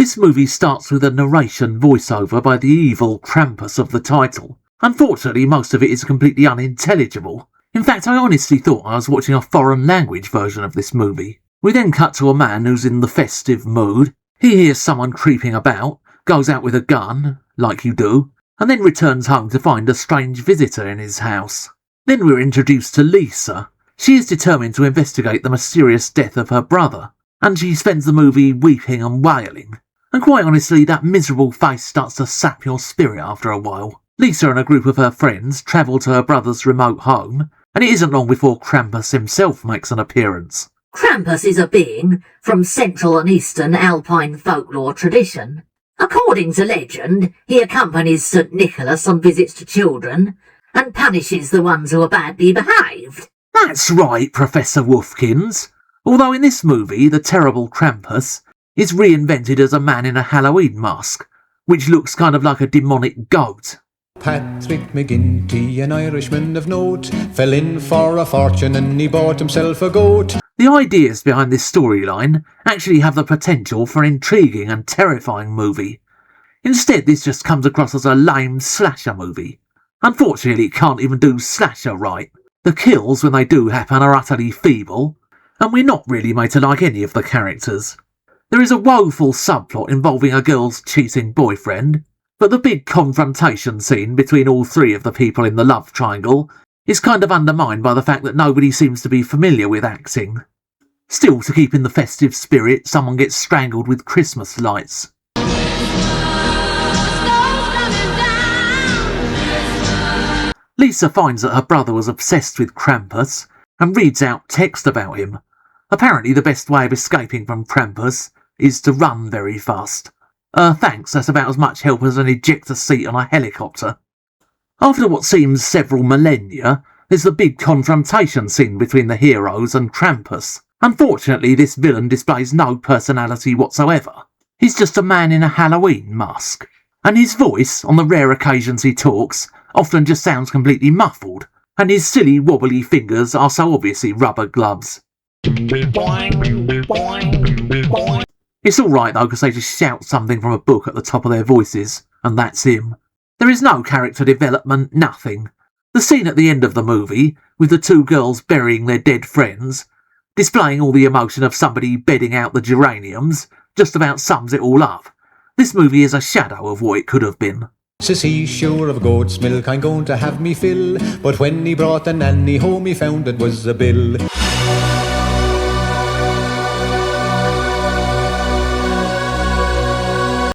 This movie starts with a narration voiceover by the evil Krampus of the title. Unfortunately, most of it is completely unintelligible. In fact, I honestly thought I was watching a foreign language version of this movie. We then cut to a man who's in the festive mood. He hears someone creeping about, goes out with a gun, like you do, and then returns home to find a strange visitor in his house. Then we're introduced to Lisa. She is determined to investigate the mysterious death of her brother, and she spends the movie weeping and wailing. And quite honestly, that miserable face starts to sap your spirit after a while. Lisa and a group of her friends travel to her brother's remote home, and it isn't long before Krampus himself makes an appearance. Krampus is a being from Central and Eastern Alpine folklore tradition. According to legend, he accompanies St. Nicholas on visits to children and punishes the ones who are badly behaved. That's right, Professor Wolfkins. Although in this movie, the terrible Krampus is reinvented as a man in a Halloween mask, which looks kind of like a demonic goat. Patrick McGinty, an Irishman of note, fell in for a fortune and he bought himself a goat. The ideas behind this storyline actually have the potential for an intriguing and terrifying movie. Instead, this just comes across as a lame slasher movie. Unfortunately, it can't even do slasher right. The kills, when they do happen, are utterly feeble, and we're not really made to like any of the characters. There is a woeful subplot involving a girl's cheating boyfriend, but the big confrontation scene between all three of the people in the love triangle is kind of undermined by the fact that nobody seems to be familiar with acting. Still, to keep in the festive spirit, someone gets strangled with Christmas lights. Lisa finds that her brother was obsessed with Krampus and reads out text about him. Apparently the best way of escaping from Krampus is to run very fast. Thanks, that's about as much help as an ejector seat on a helicopter. After what seems several millennia, there's the big confrontation scene between the heroes and Krampus. Unfortunately, this villain displays no personality whatsoever. He's just a man in a Halloween mask. And his voice, on the rare occasions he talks, often just sounds completely muffled. And his silly wobbly fingers are so obviously rubber gloves. It's alright though, because they just shout something from a book at the top of their voices, and that's him. There is no character development, nothing. The scene at the end of the movie, with the two girls burying their dead friends, displaying all the emotion of somebody bedding out the geraniums, just about sums it all up. This movie is a shadow of what it could have been. Says he's sure of goat's milk, I'm going to have me fill. But when he brought the nanny home, he found it was a bill.